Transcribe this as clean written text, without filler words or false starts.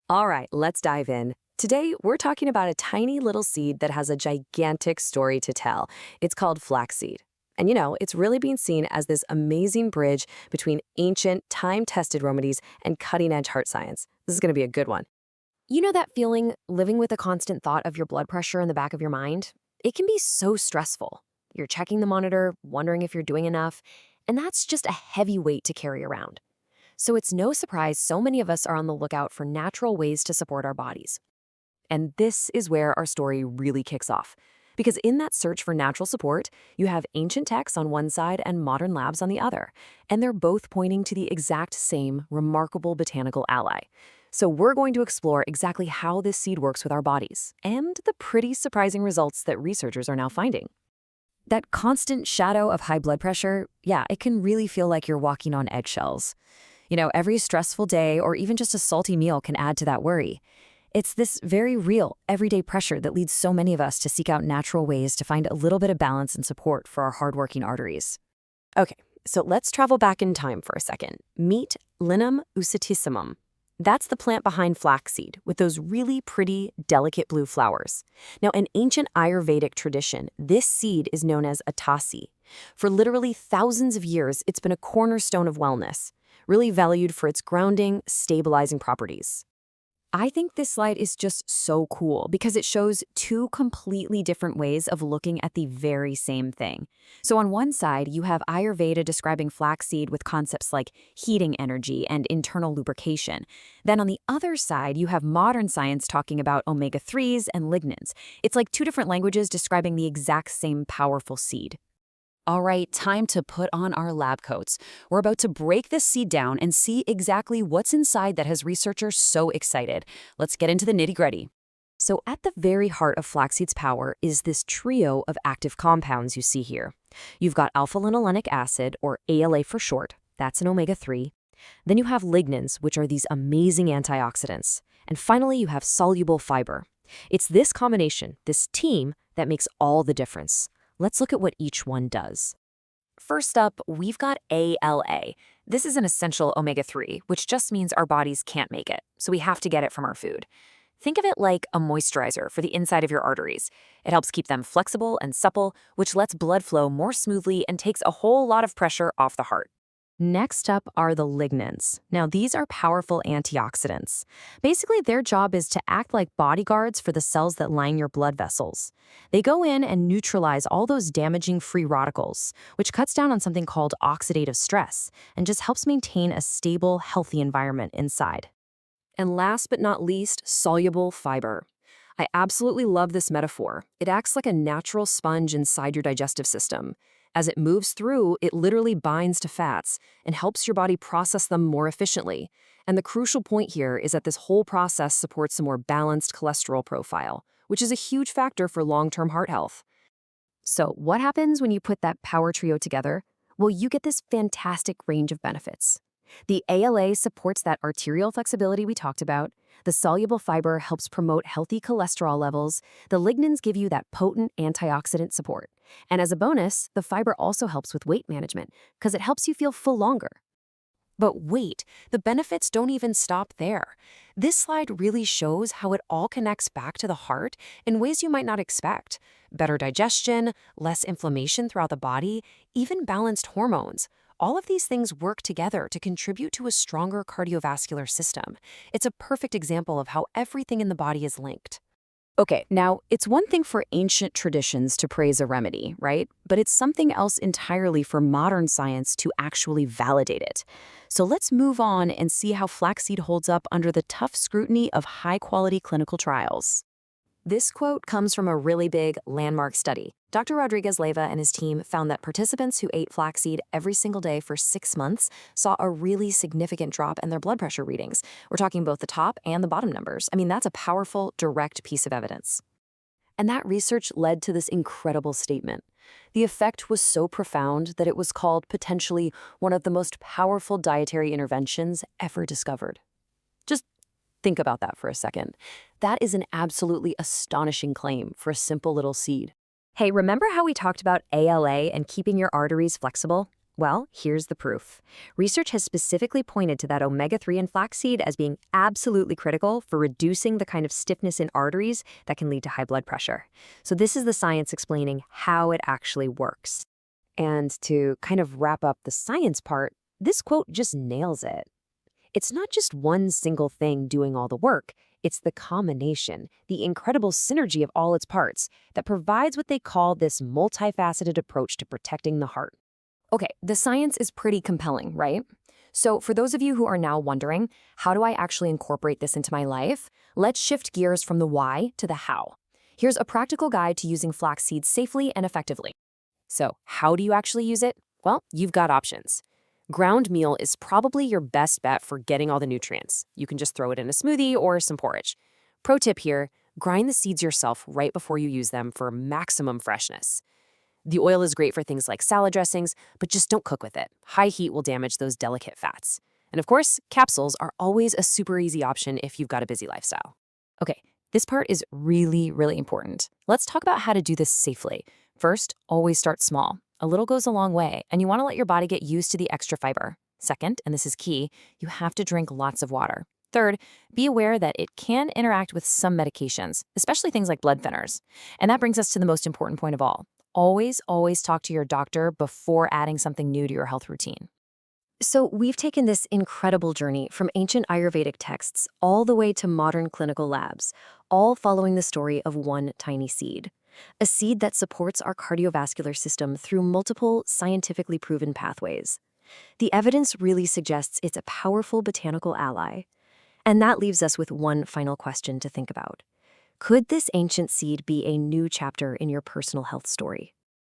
All right, let's dive in. Today, we're talking about a tiny little seed that has a gigantic story to tell. It's called flaxseed. And it's really being seen as this amazing bridge between ancient, time-tested remedies and cutting-edge heart science. This is going to be a good one. You know that feeling living with a constant thought of your blood pressure in the back of your mind? It can be so stressful. You're checking the monitor, wondering if you're doing enough, and that's just a heavy weight to carry around. So it's no surprise so many of us are on the lookout for natural ways to support our bodies. And this is where our story really kicks off. Because in that search for natural support, you have ancient texts on one side and modern labs on the other. And they're both pointing to the exact same remarkable botanical ally. So we're going to explore exactly how this seed works with our bodies and the pretty surprising results that researchers are now finding. That constant shadow of high blood pressure, yeah, it can really feel like you're walking on eggshells. Every stressful day or even just a salty meal can add to that worry. It's this very real, everyday pressure that leads so many of us to seek out natural ways to find a little bit of balance and support for our hardworking arteries. Okay, so let's travel back in time for a second. Meet Linum usatissimum. That's the plant behind flaxseed, with those really pretty, delicate blue flowers. Now, in ancient Ayurvedic tradition, this seed is known as atasi. For literally thousands of years, it's been a cornerstone of wellness, really valued for its grounding, stabilizing properties. I think this slide is just so cool because it shows two completely different ways of looking at the very same thing. So on one side, you have Ayurveda describing flaxseed with concepts like heating energy and internal lubrication. Then on the other side, you have modern science talking about omega-3s and lignans. It's like two different languages describing the exact same powerful seed. All right, time to put on our lab coats. We're about to break this seed down and see exactly what's inside that has researchers so excited. Let's get into the nitty-gritty. So at the very heart of flaxseed's power is this trio of active compounds you see here. You've got alpha-linolenic acid, or ALA for short. That's an omega-3. Then you have lignans, which are these amazing antioxidants. And finally, you have soluble fiber. It's this combination, this team, that makes all the difference. Let's look at what each one does. First up, we've got ALA. This is an essential omega-3, which just means our bodies can't make it, so we have to get it from our food. Think of it like a moisturizer for the inside of your arteries. It helps keep them flexible and supple, which lets blood flow more smoothly and takes a whole lot of pressure off the heart. Next up are the lignans. Now, these are powerful antioxidants. Basically, their job is to act like bodyguards for the cells that line your blood vessels. They go in and neutralize all those damaging free radicals, which cuts down on something called oxidative stress and just helps maintain a stable, healthy environment inside. And last but not least, soluble fiber. I absolutely love this metaphor. It acts like a natural sponge inside your digestive system. As it moves through, it literally binds to fats and helps your body process them more efficiently. And the crucial point here is that this whole process supports a more balanced cholesterol profile, which is a huge factor for long-term heart health. So what happens when you put that power trio together? Well, you get this fantastic range of benefits. The ALA supports that arterial flexibility we talked about. The soluble fiber helps promote healthy cholesterol levels. The lignans give you that potent antioxidant support. And as a bonus, the fiber also helps with weight management because it helps you feel full longer. But wait, the benefits don't even stop there. This slide really shows how it all connects back to the heart in ways you might not expect. Better digestion, less inflammation throughout the body, even balanced hormones. All of these things work together to contribute to a stronger cardiovascular system. It's a perfect example of how everything in the body is linked. Okay, now, it's one thing for ancient traditions to praise a remedy, right? But it's something else entirely for modern science to actually validate it. So let's move on and see how flaxseed holds up under the tough scrutiny of high-quality clinical trials. This quote comes from a really big landmark study. Dr. Rodriguez-Leyva and his team found that participants who ate flaxseed every single day for 6 months saw a really significant drop in their blood pressure readings. We're talking both the top and the bottom numbers. I mean, that's a powerful, direct piece of evidence. And that research led to this incredible statement. The effect was so profound that it was called potentially one of the most powerful dietary interventions ever discovered. Just think about that for a second. That is an absolutely astonishing claim for a simple little seed. Hey, remember how we talked about ALA and keeping your arteries flexible? Well, here's the proof. Research has specifically pointed to that omega-3 in flaxseed as being absolutely critical for reducing the kind of stiffness in arteries that can lead to high blood pressure. So this is the science explaining how it actually works. And to kind of wrap up the science part, this quote just nails it. It's not just one single thing doing all the work. It's the combination, the incredible synergy of all its parts that provides what they call this multifaceted approach to protecting the heart. Okay, the science is pretty compelling, right? So for those of you who are now wondering, how do I actually incorporate this into my life? Let's shift gears from the why to the how. Here's a practical guide to using flax seeds safely and effectively. So how do you actually use it? Well, you've got options. Ground meal is probably your best bet for getting all the nutrients. You can just throw it in a smoothie or some porridge. Pro tip here, grind the seeds yourself right before you use them for maximum freshness. The oil is great for things like salad dressings, but just don't cook with it. High heat will damage those delicate fats. And of course, capsules are always a super easy option if you've got a busy lifestyle. Okay, this part is really, really important. Let's talk about how to do this safely. First, always start small. A little goes a long way, and you want to let your body get used to the extra fiber. Second, and this is key, you have to drink lots of water. Third, be aware that it can interact with some medications, especially things like blood thinners. And that brings us to the most important point of all. Always talk to your doctor before adding something new to your health routine. So we've taken this incredible journey from ancient Ayurvedic texts all the way to modern clinical labs, all following the story of one tiny seed. A seed that supports our cardiovascular system through multiple scientifically proven pathways. The evidence really suggests it's a powerful botanical ally. And that leaves us with one final question to think about. Could this ancient seed be a new chapter in your personal health story?